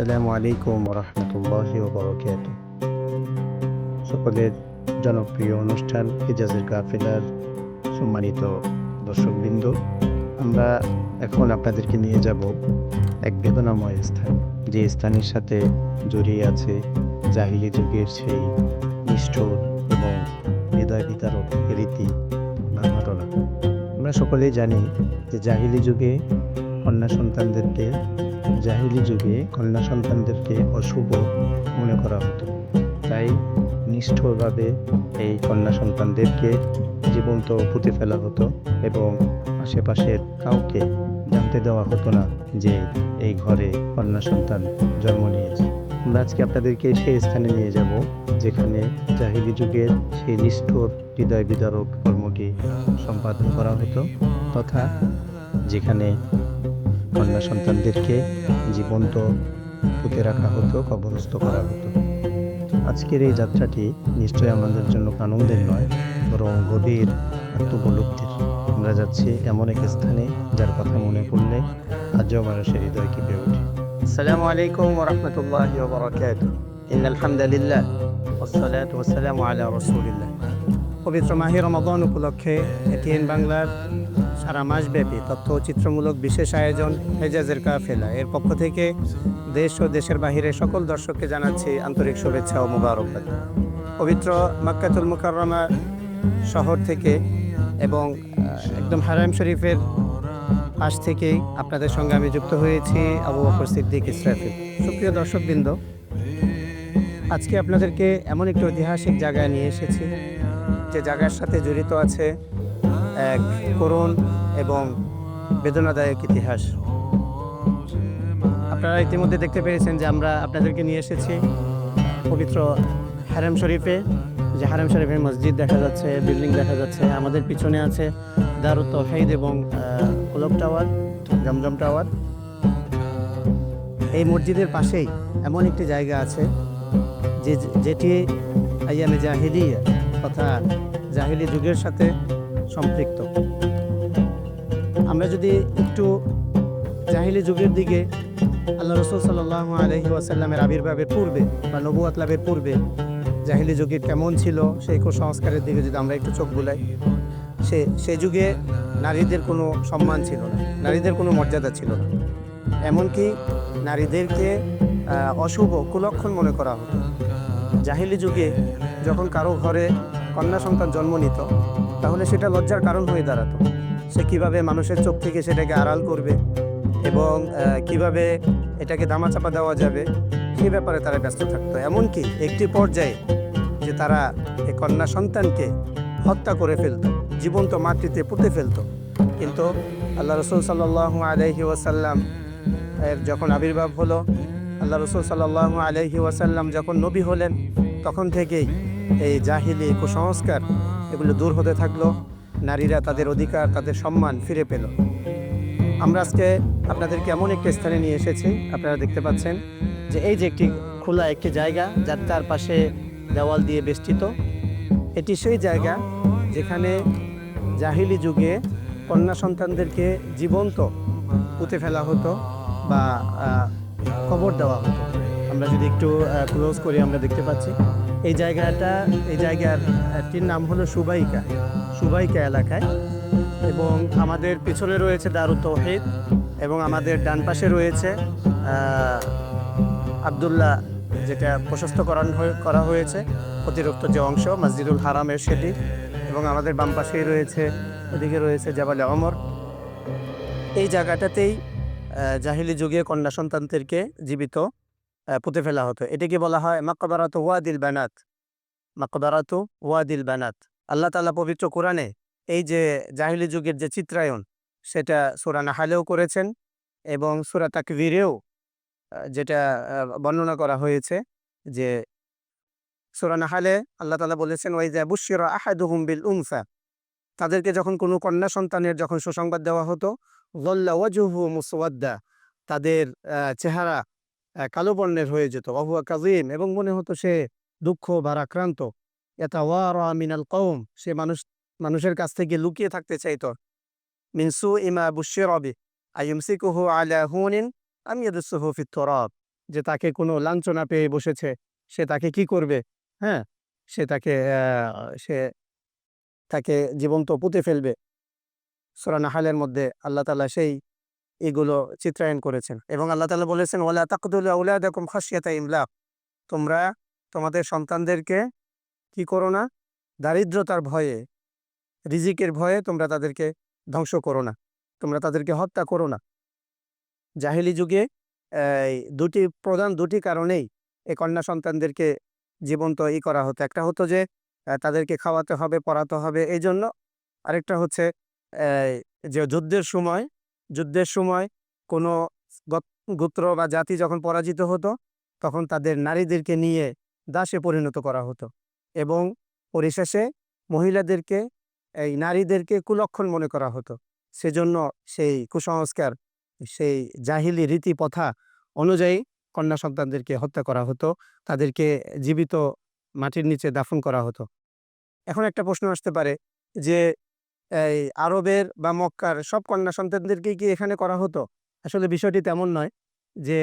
আসসালামু আলাইকুম রহমতুল্লাহি ওবরাকাতুহু। সকলের জনপ্রিয় অনুষ্ঠান হিজাজের কাফেলার সম্মানিত দর্শকবৃন্দ, আমরা এখন আপনাদেরকে নিয়ে যাব এক বেদনাময় স্থান, যে স্থানের সাথে জড়িয়ে আছে জাহিলি যুগের সেই নিষ্ঠুর এবং হৃদয় বিতারক রীতি বা ঘটনা। আমরা সকলেই জানি যে জাহিলি যুগে কন্যা সন্তানদেরকে অশুভ মনে করা হতো। তাই নিষ্ঠুরভাবে এই কন্যা সন্তানদেরকে জীবন্ত পুঁতে ফেলা হতো এবং আশেপাশের কাউকে জানতে দেওয়া হতো না যে এই ঘরে কন্যা সন্তান জন্ম নিয়েছে। আমরা আজকে আপনাদেরকে সেই স্থানে নিয়ে যাব যেখানে জাহিলি যুগের সেই নিষ্ঠুর হৃদয় বিদারক কর্মটি সম্পাদন করা হতো, তথা যেখানে কন্যা সন্তানদেরকে জীবন্ত পুঁতে রাখা হতো, কবরস্থ করা হতো। আজকের এই যাত্রাটি নিশ্চয়ই আমাদের জন্য আনন্দের নয়, বরং গভীর আত্মোপলব্ধির। আমরা যাচ্ছি এমন এক স্থানে যার কথা মনে পড়লে আজও মানুষের হৃদয় কেঁপে ওঠে। আসসালামু আলাইকুম ওয়া রাহমাতুল্লাহি ওয়া বারাকাতুহু। ইন্নাল হামদালিল্লাহ ওয়াসসালাতু ওয়াসসালামু আলা রাসূলিল্লাহ। পবিত্র মাহে রমাদান উপলক্ষে এটিএন বাংলার সারা মাসব্যাপী তথ্যচিত্রমূলক বিশেষ আয়োজন হেজাজের কাফেলা এর পক্ষ থেকে দেশ ও দেশের বাহিরে সকল দর্শককে জানাচ্ছি আন্তরিক শুভেচ্ছা ও মোবারকবাদ। পবিত্র মক্কাতুল মুকাররমা শহর থেকে এবং একদম হারাম শরীফের পাশ থেকেই আপনাদের সঙ্গে আমি যুক্ত হয়েছি, আবু বকর সিদ্দিক ইসরাফিল। সুপ্রিয় দর্শকবৃন্দ, আজকে আপনাদেরকে এমন একটি ঐতিহাসিক জায়গায় নিয়ে এসেছি যে জায়গার সাথে জড়িত আছে এক করুণ এবং বেদনাদায়ক ইতিহাস। আপনারা ইতিমধ্যে দেখতে পেরেছেন যে আমরা আপনাদেরকে নিয়ে এসেছি পবিত্র হারাম শরীফে, যে হারাম শরীফের মসজিদ দেখা যাচ্ছে, বিল্ডিং দেখা যাচ্ছে। আমাদের পিছনে আছে দারুত তৌহিদ এবং কুলব টাওয়ার, জমজম টাওয়ার। এই মসজিদের পাশেই এমন একটি জায়গা আছে যেটি আইয়ামে জাহিলিয়া তথা জাহিলি যুগের সাথে সম্পৃক্ত। আমরা যদি একটু জাহিলি যুগের দিকে, আল্লাহ রাসূল সাল্লাল্লাহু আলাইহি ওয়াসাল্লামের আবির্ভাবের পূর্বে বা নবুয়ত লাভের পূর্বে জাহিলি যুগে কেমন ছিল সেই কুসংস্কারের দিকে যদি আমরা একটু চোখ বুলাই, সে যুগে নারীদের কোনো সম্মান ছিল না, নারীদের কোনো মর্যাদা ছিল না। এমনকি নারীদেরকে অশুভ কুলক্ষণ মনে করা হতো। জাহিলি যুগে যখন কারো ঘরে কন্যা সন্তান জন্ম নিত, তাহলে সেটা লজ্জার কারণ হয়ে দাঁড়াতো। সে কিভাবে মানুষের চোখ থেকে সেটাকে আড়াল করবে এবং কিভাবে এটাকে দামাচাপা দেওয়া যাবে সেই ব্যাপারে তারা ব্যস্ত থাকতো। এমনকি একটি পর্যায়ে যে তারা এই কন্যা সন্তানকে হত্যা করে ফেলত, জীবন্ত মাটিতে পুঁতে ফেলত। কিন্তু আল্লাহ রাসূল সাল্লাল্লাহু আলাইহি ওয়াসাল্লাম এর যখন আবির্ভাব হলো, আল্লাহ রাসূল সাল্লাল্লাহু আলাইহি ওয়াসাল্লাম যখন নবী হলেন, তখন থেকেই এই জাহিলি কুসংস্কার এগুলো দূর হতে থাকলো। নারীরা তাদের অধিকার, তাদের সম্মান ফিরে পেল। আমরা আজকে আপনাদেরকে এমন একটি স্থানে নিয়ে এসেছি, আপনারা দেখতে পাচ্ছেন যে এই যে একটি খোলা একটি জায়গা যার চারপাশে দেওয়াল দিয়ে বেষ্টিত। এটি সেই জায়গা যেখানে জাহিলি যুগে কন্যা সন্তানদেরকে জীবন্ত পুঁতে ফেলা হতো বা কবর দেওয়া হতো। আমরা যদি একটু ক্লোজ করি, আমরা দেখতে পাচ্ছি এই জায়গাটির নাম হলো সুবাইকা এলাকায়। এবং আমাদের পিছনে রয়েছে দারুত তৌহিদ এবং আমাদের ডান পাশে রয়েছে আব্দুল্লাহ, যেটা প্রশস্তকরণ করা হয়েছে অতিরিক্ত যে অংশ মসজিদুল হারামের সেটি। এবং আমাদের বাম পাশেই রয়েছে, ওদিকে রয়েছে জাবালে ওমর। এই জায়গাটাতেই জাহিলি যুগে কন্যা সন্তানদেরকে জীবিত পুঁতে ফেলা হতো। এটিকে বলা হয় মাকবারাতু ওয়াদিল বানাত। আল্লাহ তাআলা পবিত্র কোরআনে এই যে জাহিলি যুগের যে চিত্রায়ন, সেটা সূরা নাহলেও করেছেন এবং সূরা তাকবীরেও যেটা বর্ণনা করা হয়েছে। যে সূরা নাহলে আল্লাহ তাআলা বলেছেন, ওয়াইজা বুশিরা আহাদুহুম বিল উনসা, তাদেরকে যখন কোনো কন্যা সন্তানের যখন সুসংবাদ দেওয়া হতো, যাল্লা ওয়াজহুহু মুসওয়াদ্দা, তাদের চেহারা কালো বর্ণের হয়ে যেত, ওয়াহুয়া কাযীম, এবং মনে হতো সে দুঃখ ভারাক্রান্ত। ইয়াতাওয়ারা মিনাল কওম, সে মানুষের কাছ থেকে লুকিয়ে থাকতে চাইতো। মিন সুইমা বুশিরা বিহি আইয়ুমসিকুহু আলা হুনিন আম ইয়াদুসুহু ফিত তুরাব, যে তাকে কোনো লাঞ্ছনা পেয়ে বসেছে, সে তাকে কি করবে? হ্যাঁ, সে তাকে জীবন্ত পুঁতে ফেলবে। সূরা নাহলের মধ্যে আল্লাহ তাআলা এগুলো চিত্রায়ন করেছেন এবং আল্লাহ তাআলা বলেছেন, ওয়ালা তাকতুলু আওলাদাকুম খাশিয়াতা ইমলাক, তোমরা তোমাদের সন্তানদেরকে কি করো না? দারিদ্রতার ভয়ে, রিজিকের ভয়ে তোমরা তাদেরকে ধ্বংস করো না, তোমরা তাদেরকে হত্যা করো না। জাহেলি যুগে প্রধান দুটি কারণেই এই কন্যা সন্তানদেরকে জীবন্ত করা হতো। একটা হতো যে তাদেরকে খাওয়াতে হবে, পড়াতে হবে এই জন্য। আরেকটা হচ্ছে যে যুদ্ধের সময় কোনো গোত্র বা জাতি যখন পরাজিত হতো, তখন তাদের নারীদেরকে নিয়ে দাসে পরিণত করা হতো এবং পরিশেষে মহিলাদেরকে, এই নারীদেরকে কুলক্ষণ মনে করা হতো। সেজন্য সেই কুসংস্কার, সেই জাহিলি রীতি প্রথা অনুযায়ী কন্যা সন্তানদেরকে হত্যা করা হতো, তাদেরকে জীবিত মাটির নিচে দাফন করা হতো। এখন একটা প্রশ্ন আসতে পারে যে এই আরবের বা মক্কার সব কন্যা সন্তানদেরকে কি এখানে করা হতো? আসলে বিষয়টি তেমন নয়। যে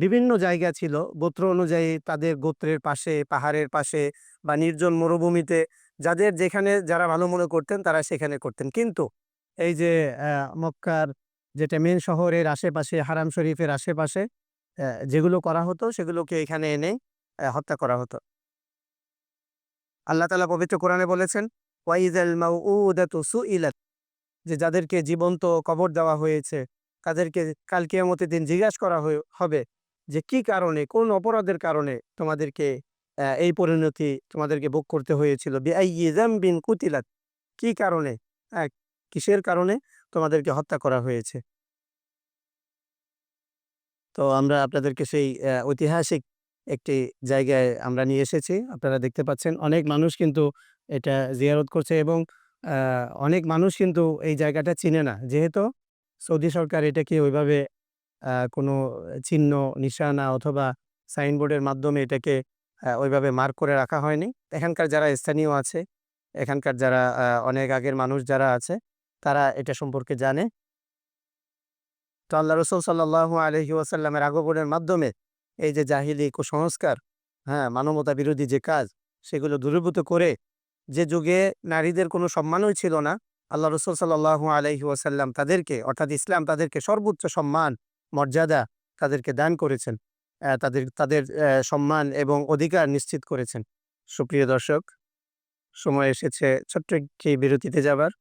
বিভিন্ন জায়গা ছিল, গোত্র অনুযায়ী তাদের গোত্রের পাশে, পাহাড়ের পাশে বা নির্জন মরুভূমিতে যেখানে যারা ভালো মনে করতেন তারা সেখানে করতেন। কিন্তু এই যে মক্কার যেটা মেন শহরের আশেপাশে, হারাম শরীফের আশেপাশে যেগুলো করা হতো সেগুলোকে এখানে এনে হত্যা করা হতো। আল্লাহ তাআলা পবিত্র কোরআনে বলেছেন, ওয়াইযাল মাউউদাতু সুইলাত, যে যাদেরকে জীবন্ত কবর দেওয়া হয়েছে তাদেরকে কাল কিয়ামতের দিন জিজ্ঞাসা করা হবে যে কি কারণে, কোন অপরাধের কারণে তোমাদেরকে এই পরিণতি তোমাদেরকে ভোগ করতে হয়েছিল। বিআইয়ি যামবিন কুতিলাত, কি কারণে, কিসের কারণে তোমাদেরকে হত্যা করা হয়েছে। তো আমরা আপনাদেরকে সেই ঐতিহাসিক একটি জায়গায় আমরা নিয়ে এসেছি। আপনারা দেখতে পাচ্ছেন অনেক মানুষ কিন্তু এটা জিয়ারত করছে এবং অনেক মানুষ কিন্তু এই জায়গাটা চিনে না। যেহেতু সৌদি সরকার এটাকে ওইভাবে কোনো চিহ্ন, নিশানা অথবা সাইনবোর্ডের মাধ্যমে এটাকে ওইভাবে মার্ক করে রাখা হয়নি। এখানকার যারা স্থানীয় আছে, এখানকার যারা অনেক আগের মানুষ যারা আছে, তারা এটা সম্পর্কে জানে। তো আল্লাহ রাসূল সাল্লাল্লাহু আলাইহি ওয়াসাল্লামের আগমনের মাধ্যমে এই যে জাহিলি কুসংস্কার, মানবতা বিরোধী যে কাজ, সেগুলো দূরীভূত করে, যে যুগে নারীদের কোনো সম্মানই ছিল না, আল্লাহ রাসূল সাল্লাল্লাহু আলাইহি ওয়াসাল্লাম তাদেরকে, অর্থাৎ ইসলাম তাদেরকে সর্বোচ্চ সম্মান, মর্যাদা তাদেরকে দান করেছেন। তাদের সম্মান এবং অধিকার নিশ্চিত করেছেন। সুপ্রিয় দর্শক, সময় এসেছে ছোট্ট একটি বিরতিতে যাবার।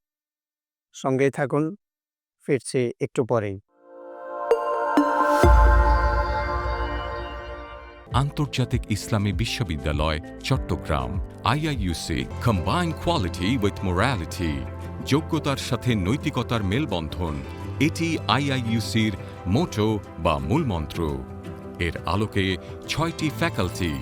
সঙ্গেই থাকুন, ফিরছি একটু পরেই। আন্তর্জাতিক ইসলামী বিশ্ববিদ্যালয় Chittagong, IIUC, combine quality with morality, যোগ্যতার সাথে নৈতিকতার মেলবন্ধন, এটি IIUCর মোটো বা মূলমন্ত্র। এর আলোকে 6টি ফ্যাকাল্টি,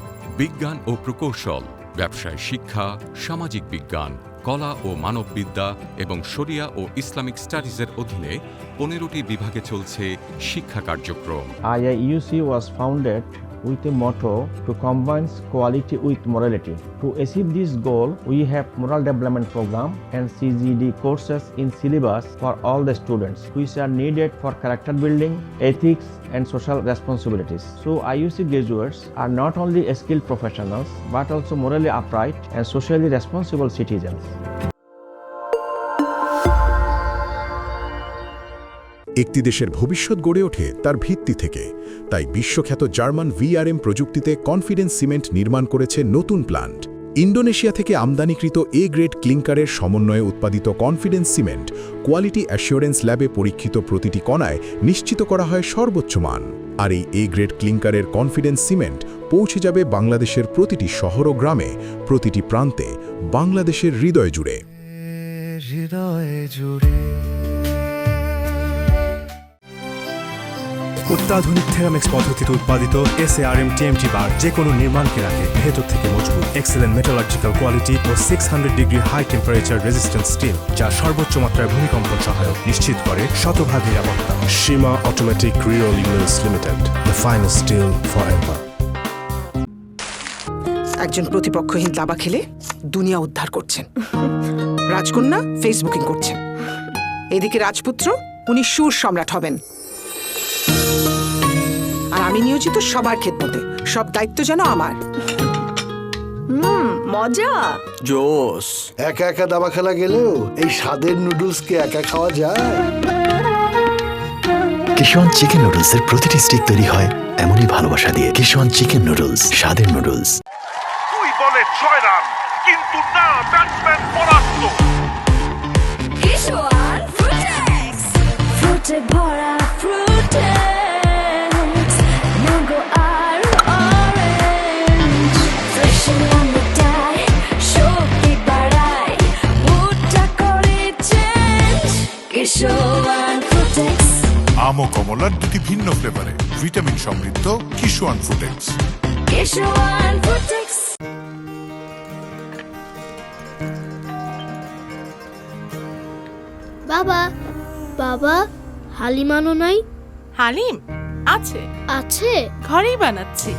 বিজ্ঞান ও প্রকৌশল, ব্যবসায় শিক্ষা, সামাজিক বিজ্ঞান, কলা ও মানববিদ্যা এবং শরিয়া ও ইসলামিক স্টাডিজের অধীনে 15টি বিভাগে চলছে শিক্ষা কার্যক্রম। IIUC was founded with a motto to combine quality with morality. To achieve this goal, we have moral development program and CGD courses in syllabus for all the students, which are needed for character building, ethics, and social responsibilities. So IUC graduates are not only skilled professionals, but also morally upright and socially responsible citizens. একটি দেশের ভবিষ্যৎ গড়ে ওঠে তার ভিত্তি থেকে। তাই বিশ্বখ্যাত জার্মান VRM প্রযুক্তিতে কনফিডেন্স সিমেন্ট নির্মাণ করেছে নতুন প্ল্যান্ট। ইন্দোনেশিয়া থেকে আমদানিকৃত A গ্রেড ক্লিংকারের সমন্বয়ে উৎপাদিত কনফিডেন্স সিমেন্ট কোয়ালিটি অ্যাসিওরেন্স ল্যাবে পরীক্ষিত প্রতিটি কণায় নিশ্চিত করা হয় সর্বোচ্চ মান। আর এই A গ্রেড ক্লিংকারের কনফিডেন্স সিমেন্ট পৌঁছে যাবে বাংলাদেশের প্রতিটি শহর ও গ্রামে, প্রতিটি প্রান্তে, বাংলাদেশের হৃদয় জুড়ে। অত্যাধুনিক থেরামিক্স পদ্ধতিতে উৎপাদিত SARM TMT বার যে কোনো নির্মাণকে রাখে ভেতর থেকে মজবুত। এক্সেলেন্ট মেটালজিক্যাল কোয়ালিটি ও 600 degree high temperature resistance steel, যা সর্বোচ্চ মাত্রায় ভূমিকম্পন সহায়ক, নিশ্চিত করে শতভাগ নিরাপত্তা। সীমা অটোমেটিক রিওল units limited, the finest steel forever. একজন প্রতিপক্ষহীন দাবা খেলে দুনিয়া উদ্ধার করছেন, রাজকন্যা ফেসবুকিং করছেন। এদিকে রাজপুত্র, উনি সুর সম্রাট হবেন। আর আমি নিয়োজিত সবার খেদমতে, সব দায়িত্ব যেন আমার। মজা। জোস। একা একা দাবা খেলা গেলেও এই স্বাদের নুডলসকে একা খাওয়া যায়? কিশোয়ান চিকেন নুডলসের প্রতিটি স্টিক তৈরি হয় এমনই ভালোবাসা দিয়ে। কিশোয়ান চিকেন নুডলস, স্বাদের নুডলস। দুই বলে 6 রান, কিন্তু না, ব্যাটসম্যান পরাস্ত। কিশোয়ান ফ্রুটেক্স, ফ্রুটে ভরা ফ্রুটেক্স, ম্যাঙ্গো আর অরেঞ্জ, ফ্রেশ আমটাই শক্তি বাড়ায়, মুডটা করে চেঞ্জ। কিশোয়ান ফ্রুটেক্স। আম ও কমলার দুটি ভিন্ন ফ্লেভারে ভিটামিন সমৃদ্ধ কিশোয়ান ফ্রুটেক্স। কিশোয়ান ফ্রুটেক্স। বাবা, বাবা, হালিম আনো নাই? হালিম আছে, আছে, ঘরেই বানাচ্ছি।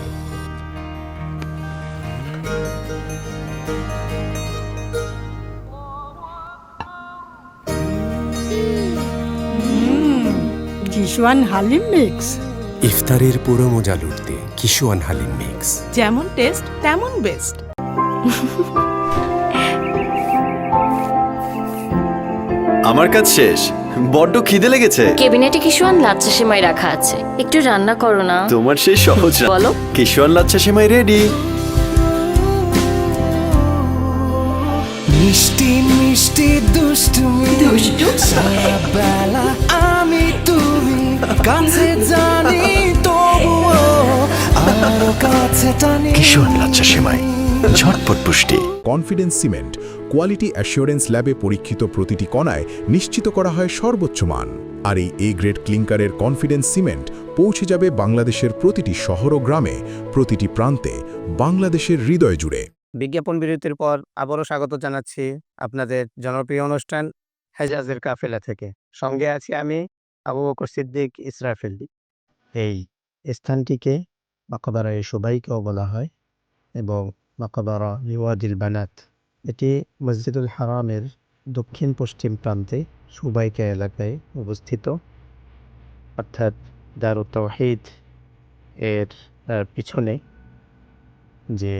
কিশোয়ান হালিম মিক্স। ইফতারের পুরো মজা লুটতে কিশোয়ান হালিম মিক্স। যেমন টেস্ট তেমন বেস্ট। আমার কাজ শেষ, বড্ড খিদে লেগেছে। কেবিনেটে কিশোয়ান লাচ্ছা সেমাই রাখা আছে, একটু রান্না করো না। তোমার সেই সহজ বলো। কিশোয়ান লাচ্ছা সেমাই রেডি। মিষ্টি মিষ্টি দুষ্টুমি, বেলা আমি তুমি, কাছে জানি তবুও আরো কাছে টানি। কিশোয়ান লাচ্ছা সেমাই, ঝটপট পুষ্টি। কনফিডেন্স সিমেন্ট কোয়ালিটি অ্যাসিওরেন্স ল্যাবে পরীক্ষিত প্রতিটি কণায় নিশ্চিত করা হয় সর্বোচ্চ মান। আর এই এ গ্রেড ক্লিংকারের কনফিডেন্স সিমেন্ট পৌঁছে যাবে বাংলাদেশের প্রতিটি শহর ও গ্রামে, প্রতিটি প্রান্তে, বাংলাদেশের হৃদয় জুড়ে। বিজ্ঞাপন বিরতির পর আবারও স্বাগত জানাচ্ছি আপনাদের জনপ্রিয় অনুষ্ঠান হেজাজের কাফেলা থেকে। সঙ্গে আছি আমি, আবু বকর সিদ্দিক ইসরাফিল। এই স্থানটিকে মাকবারা-ই সুবাইকাও বলা হয় এবং মাকবারা লিওয়াদিল বানাত। এটি মসজিদুল হারামের দক্ষিণ পশ্চিম প্রান্তে সুবাইকা এলাকায় অবস্থিত, অর্থাৎ দারুত তাওহীদ এর পিছনে যে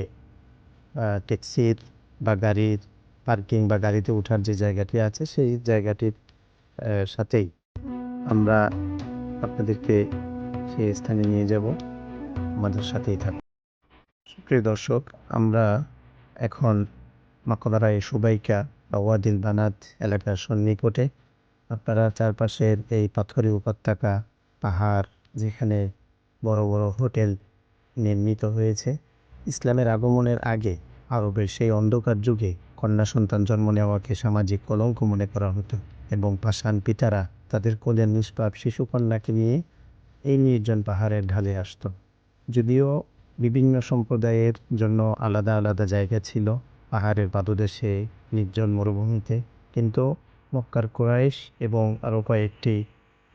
ট্যাক্সির বা গাড়ির পার্কিং বা গাড়িতে ওঠার যে জায়গাটি আছে, সেই জায়গাটির সাথেই আমরা আপনাদেরকে সেই স্থানে নিয়ে যাব। আমাদের সাথেই থাকুন। প্রিয় দর্শক, আমরা এখন মাকবারা-ই সুবাইকা বা ওয়াদিল বানাত এলাকার সন্নিকটে। আপনারা চারপাশের এই পাথুরে উপত্যকা, পাহাড়, যেখানে বড় বড় হোটেল নির্মিত হয়েছে। ইসলামের আগমনের আগে আরবের সেই অন্ধকার যুগে কন্যা সন্তান জন্ম নেওয়াকে সামাজিক কলঙ্ক মনে করা হতো এবং পাষাণ পিতারা তাদের কোলের নিষ্পাপ শিশুকন্যাকে নিয়ে এই নির্জন পাহাড়ের ঢালে আসত। যদিও বিভিন্ন সম্প্রদায়ের জন্য আলাদা আলাদা জায়গা ছিল পাহাড়ের পাদদেশে, নির্জন মরুভূমিতে, কিন্তু মক্কার কুরাইশ এবং আরও কয়েকটি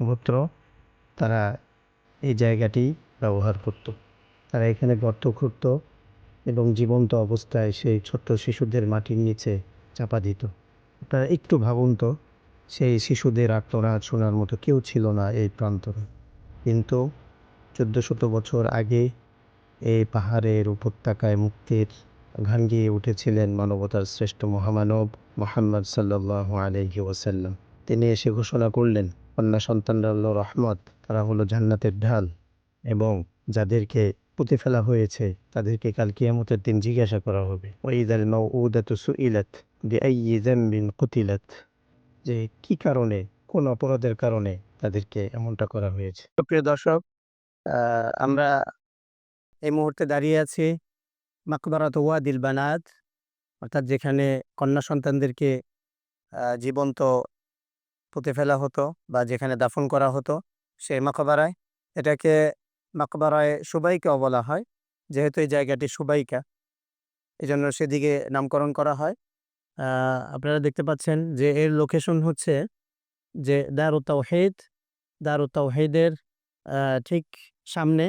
গোত্র তারা এই জায়গাটি ব্যবহার করত। তারা এখানে গর্ত খুঁড়ত এবং জীবন্ত অবস্থায় সেই ছোট্ট শিশুদের মাটির নিচে চাপা দিত। আপনারা একটু ভাবুন তো, সেই শিশুদের আর্তনাদ শোনার মতো কেউ ছিল না এই প্রান্তরে। কিন্তু 1400 বছর আগে এই পাহাড়ের উপত্যকায় মুক্তির গান গেয়ে উঠেছিলেন মানবতার শ্রেষ্ঠ মহামানব মুহাম্মদ সাল্লাল্লাহু আলাইহি ওয়াসাল্লাম। তিনি এসে ঘোষণা করলেন, কন্যা সন্তানরা হলো রহমত, তারা হলো জান্নাতের ঢাল, এবং যাদেরকে পুঁতে ফেলা হয়েছে তাদেরকে কাল কিয়ামতের দিন জিজ্ঞাসা করা হবে, ওয়াইদাল মাউউদাতু সুইলাত বিআইয়ি যামবিন কুতিলাত, যে কি কারণে, কোন অপরাধের কারণে তাদেরকে এমনটা করা হয়েছে। প্রিয় দর্শক, আমরা এই মুহূর্তে দাঁড়িয়ে আছি মাকবারাত ওয়াদিল বানাত, অর্থাৎ যেখানে কন্যা সন্তানদেরকে জীবন্ত পুঁতে ফেলা হতো বা যেখানে দাফন করা হতো, সেই মাকবারায়। এটাকে মাকবারায় সুবাইকাও বলা হয়, যেহেতু এই জায়গাটি সুবাইকা, এই জন্য সেদিকে নামকরণ করা হয়। আপনারা দেখতে পাচ্ছেন যে এর লোকেশন হচ্ছে যে দারুত তাওহীদ, দারুত তাওহীদের ঠিক সামনে,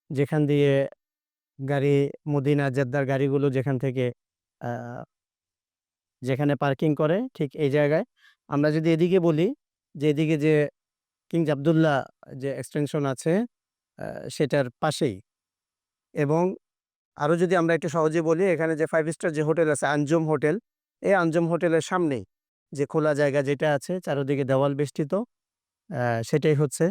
যেখান দিয়ে গাড়ি মদিনা জেদ্দার গাড়িগুলো যেখান থেকে যেখানে পার্কিং করে, ঠিক এই জায়গায়। আমরা যদি এদিকে বলি যে এদিকে যে কিংস আবদুল্লাহ যে এক্সটেনশন আছে, সেটার পাশেই। এবং আরও যদি আমরা একটু সহজে বলি, এখানে যে 5 স্টার যে হোটেল আছে আঞ্জুম হোটেল, এই আঞ্জুম হোটেলের সামনেই যে খোলা জায়গা যেটা আছে চারদিকে দেওয়াল বেষ্টিত, সেটাই হচ্ছে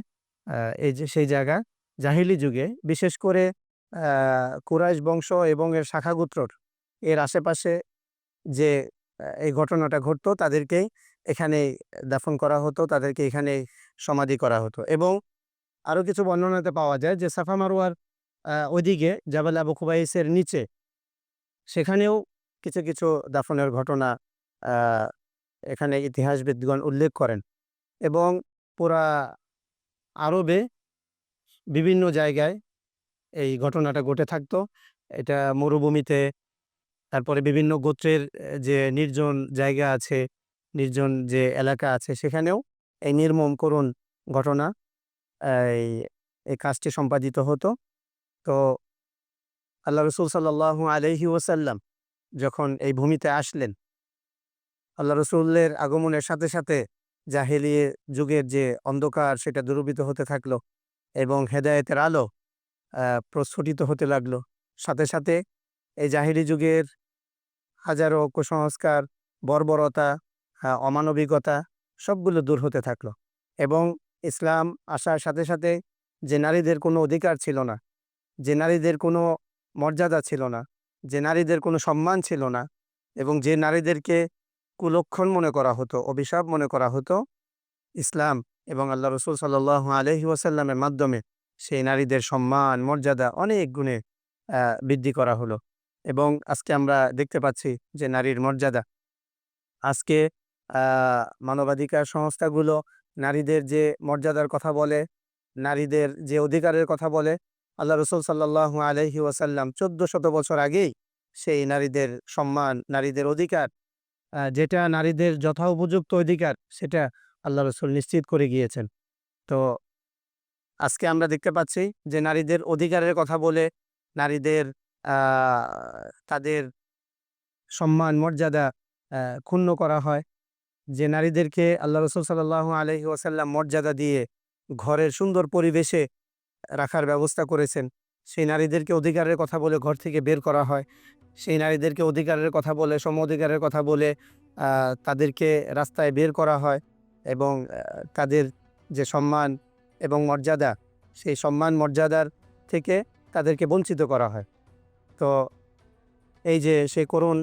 এই যে সেই জায়গা। জাহিলি যুগে বিশেষ করে কুরাইশ বংশ এবং এর শাখাগোত্রর এর আশেপাশে যে এই ঘটনাটা ঘটতো তাদেরকেই এখানে দাফন করা হতো, তাদেরকে এখানে সমাধি করা হতো। এবং আরও কিছু বর্ণনাতে পাওয়া যায় যে সাফা মারওয়ার ওইদিকে জাবাল আবু কুবাইসের নিচে সেখানেও কিছু কিছু দাফনের ঘটনা এখানে ইতিহাসবিদগণ উল্লেখ করেন। এবং পুরা আরবে বিভিন্ন জায়গায় এই ঘটনাটা ঘটে থাকতো। এটা মরুভূমিতে, তারপরে বিভিন্ন গোত্রের যে নির্জন জায়গা আছে, নির্জন যে এলাকা আছে, সেখানেও এই নির্মম করুণ ঘটনা এই কাজটি সম্পাদিত হতো। তো আল্লাহ রসুল সাল্লাল্লাহু আলাইহি ওয়াসাল্লাম যখন এই ভূমিতে আসলেন, আল্লাহ রসুলের আগমনের সাথে সাথে জাহেলি যুগের যে অন্ধকার সেটা দূরীভূত হতে থাকলো এবং হেদায়েতের আলো প্রস্ফুটিত হতে লাগলো। সাথে সাথে এই জাহেলি যুগের হাজারো কুসংস্কার, বর্বরতা, অমানবিকতা সবগুলো দূর হতে থাকলো। এবং ইসলাম আসার সাথে সাথে যে নারীদের কোনো অধিকার ছিল না, যে নারীদের কোনো মর্যাদা ছিল না, যে নারীদের কোনো সম্মান ছিল না, এবং যে নারীদেরকে কুলক্ষণ মনে করা হতো, অভিশাপ মনে করা হতো, ইসলাম এবং আল্লাহ রসুল সাল্লাল্লাহু আলাইহি ওয়াসাল্লামের মাধ্যমে সেই নারীদের সম্মান মর্যাদা অনেক গুণে বৃদ্ধি করা হলো। এবং আজকে আমরা দেখতে পাচ্ছি যে নারীর মর্যাদা, আজকে মানবাধিকার সংস্থাগুলো নারীদের যে মর্যাদার কথা বলে, নারীদের যে অধিকারের কথা বলে, আল্লাহ রসুল সাল্লাল্লাহু আলাইহি ওয়াসাল্লাম 1400 বছর আগেই সেই নারীদের সম্মান, নারীদের অধিকার, যেটা নারীদের যথোপযুক্ত অধিকার, সেটা আল্লাহ রসুল নিশ্চিত করে গিয়েছেন। তো আজকে আমরা দেখতে পাচ্ছি যে নারীদের অধিকারের কথা বলে নারীদের তাদের সম্মান মর্যাদা ক্ষুণ্ণ করা হয়। যে নারীদেরকে আল্লাহ রসুল সাল্লাল্লাহু আলাইহি ওয়াসাল্লাম মর্যাদা দিয়ে ঘরের সুন্দর পরিবেশে রাখার ব্যবস্থা করেছেন, সেই নারীদেরকে অধিকারের কথা বলে ঘর থেকে বের করা হয়। সেই নারীদেরকে অধিকারের কথা বলে, সম অধিকারের কথা বলে তাদেরকে রাস্তায় বের করা হয় এবং তাদের যে সম্মান এবং মর্যাদা, সেই সম্মান মর্যাদার থেকে তাদেরকে বঞ্চিত করা হয়। তো এই যে সেই করুণ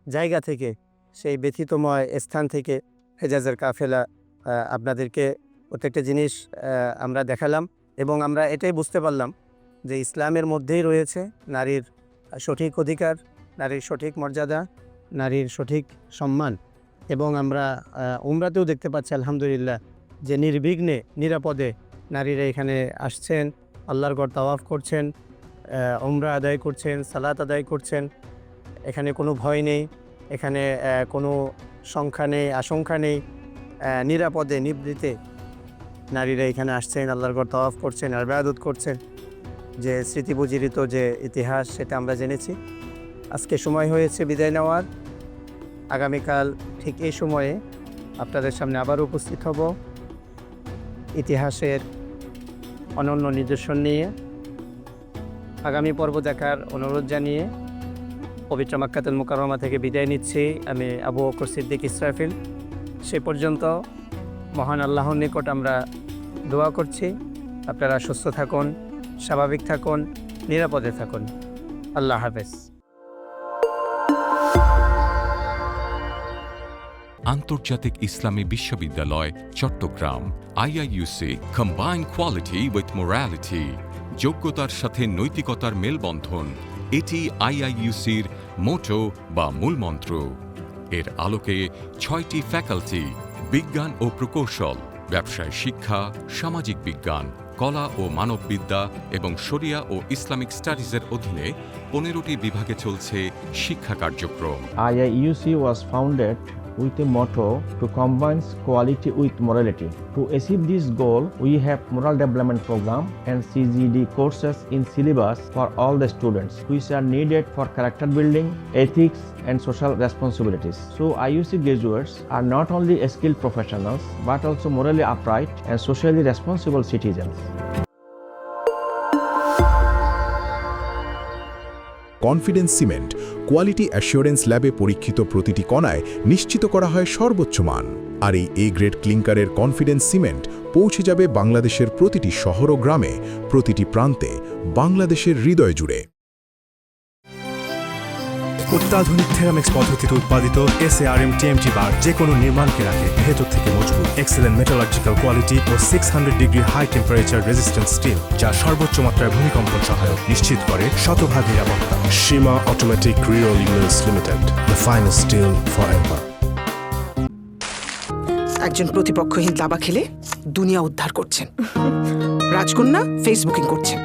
জায়গা থেকে, সেই ব্যথিতময় স্থান থেকে হেজাজের কাফেলা আপনাদেরকে প্রত্যেকটা জিনিস আমরা দেখালাম এবং আমরা এটাই বুঝতে পারলাম যে ইসলামের মধ্যেই রয়েছে নারীর সঠিক অধিকার, নারীর সঠিক মর্যাদা, নারীর সঠিক সম্মান। এবং আমরা উমরাতেও দেখতে পাচ্ছি আলহামদুলিল্লাহ যে নির্বিঘ্নে নিরাপদে নারীরা এখানে আসছেন, আল্লাহর ঘর তাওয়াফ করছেন, উমরা আদায় করছেন, সালাত আদায় করছেন। এখানে কোনো ভয় নেই, এখানে কোনো সংখ্যা নেই, আশঙ্কা নেই, নিরাপদে নিবৃতে নারীরা এখানে আসছেন, আল্লাহর ঘর তাওয়াফ করছেন, আর ইবাদত করছেন। যে স্মৃতিবুজিরিত যে ইতিহাস সেটা আমরা জেনেছি। আজকে সময় হয়েছে বিদায় নেওয়ার। আগামীকাল ঠিক এই সময়ে আপনাদের সামনে আবার উপস্থিত হব ইতিহাসের অনন্য নিদর্শন নিয়ে। আগামী পর্ব দেখার অনুরোধ জানিয়ে পবিত্র মাক্কাতুল মুকাররমা থেকে বিদায় নিচ্ছি আমি, আবু বকর সিদ্দিক ইসরাফিল। সে পর্যন্ত মহান আল্লাহর নিকট আমরা দোয়া করছি আপনারা সুস্থ থাকুন, স্বাভাবিক থাকুন, নিরাপদে থাকুন। আল্লাহ হাফেজ। আন্তর্জাতিক ইসলামী বিশ্ববিদ্যালয় Chittagong, IIUC combine quality with morality, যোগ্যতার সাথে নৈতিকতার মেলবন্ধন, এটি IIUCর মোটো বা মূলমন্ত্র। এর আলোকে 6টি ফ্যাকাল্টি, বিজ্ঞান ও প্রকৌশল, ব্যবসায় শিক্ষা, সামাজিক বিজ্ঞান, কলা ও মানববিদ্যা এবং শরিয়া ও ইসলামিক স্টাডিজের অধীনে 15টি বিভাগে চলছে শিক্ষা কার্যক্রম। IIUC was founded with a motto to combine quality with morality. To achieve this goal, we have moral development program and CGD courses in syllabus for all the students, which are needed for character building, ethics, and social responsibilities. So IUC graduates are not only skilled professionals, but also morally upright and socially responsible citizens. Confidence cement quality assurance ল্যাবে পরীক্ষিত প্রতিটি কণায় নিশ্চিত করা হয় সর্বোচ্চ মান। আর এই A grade ক্লিংকারের confidence cement পৌঁছে যাবে বাংলাদেশের প্রতিটি শহর ও গ্রামে, প্রতিটি প্রান্তে, বাংলাদেশের হৃদয় জুড়ে। অত্যাধুনিক থেরামিক্স পদ্ধতিতে উৎপাদিত SARM TMT বার যে কোনো নির্মাণকে রাখে ভেতর থেকে মজবুত। এক্সেলেন্ট মেটালজিক্যাল কোয়ালিটি ও 600 degree high temperature resistance steel, যা সর্বোচ্চ মাত্রায় ভূমিকম্পন সহায়ক নিশ্চিত করে শতভাগ নিরাপত্তা। সীমা অটোমেটিক রিওলি mills limited, the finest steel forever. একজন প্রতিপক্ষহীন দাবা খেলে দুনিয়া উদ্ধার করছেন। রাজকন্যা ফেসবুকিং করছেন,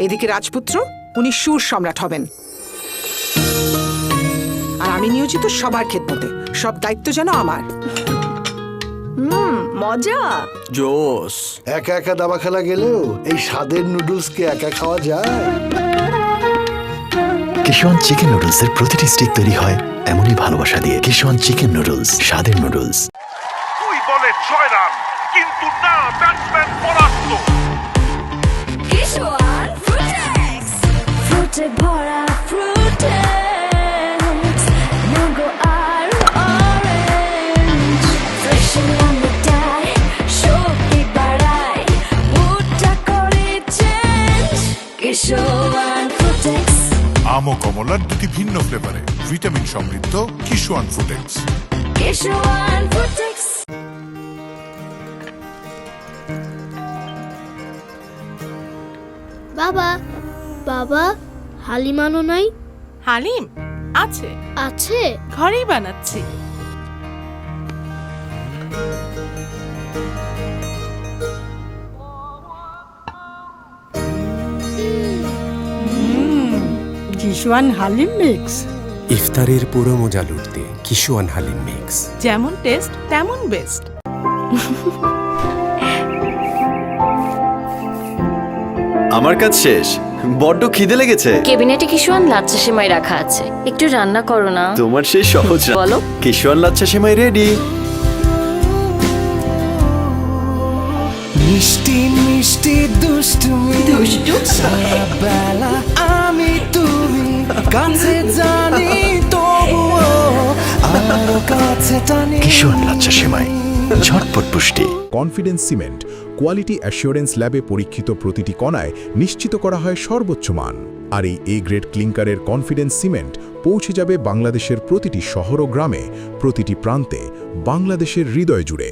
এদিকে রাজপুত্র উনি সুর সম্রাট হবেন। আর আমি নিয়োজিত সবার খেদমতে, সব দায়িত্ব যেন আমার। মজা। জোস। একা একা দাবা খেলা গেলেও এই স্বাদের নুডলসকে একা খাওয়া যায়? কিশোয়ান চিকেন নুডলসের প্রতিটি স্টিক তৈরি হয় এমনই ভালোবাসা দিয়ে। কিশোয়ান চিকেন নুডলস, স্বাদের নুডলস। 2 বলে 6 রান, কিন্তু না, ব্যাটসম্যান পরাস্ত। কিশোয়ান ফুটেক্স, ফ্রুটে ভরা ফ্রুটেক্স, ম্যাঙ্গো আর অরেঞ্জ, ফ্রেশ নামটাই শক্তি বাড়ায়, মুডটা করে চেঞ্জ। কিশোয়ান ফুটেক্স। আম ও কমলার 2টি ভিন্ন ফ্লেভারে ভিটামিন সমৃদ্ধ কিশোয়ান ফুটেক্স। কিশোয়ান ফুটেক্স। বাবা, বাবা, হালিম আনো নাই? হালিম আছে, আছে? ঘরেই বানাচ্ছি। কিশোয়ান হালিম মিক্স। ইফতারের পুরো মজা লুটতে কিশোয়ান হালিম মিক্স। যেমন টেস্ট তেমন বেস্ট। আমার কাজ শেষ, বড্ড খিদে লেগেছে। কেবিনেটে কিশোয়ান লাচ্ছা সেমাই রাখা আছে, একটু রান্না করো না। তোমার সেই সহজ বলো। কিশোয়ান লাচ্ছা সেমাই রেডি। মিষ্টি মিষ্টি দুষ্টুমি, সারা বেলা আমি তুমি, কাছে জানি তবুও আরো কাছে টানি। কিশোয়ান লাচ্ছা সেমাই, ঝটপট পুষ্টি। কনফিডেন্স সিমেন্ট কোয়ালিটি অ্যাসিওরেন্স ল্যাবে পরীক্ষিত প্রতিটি কণায় নিশ্চিত করা হয় সর্বোচ্চ মান। আর এই এ গ্রেড ক্লিংকারের কনফিডেন্স সিমেন্ট পৌঁছে যাবে বাংলাদেশের প্রতিটি শহর ও গ্রামে, প্রতিটি প্রান্তে, বাংলাদেশের হৃদয় জুড়ে।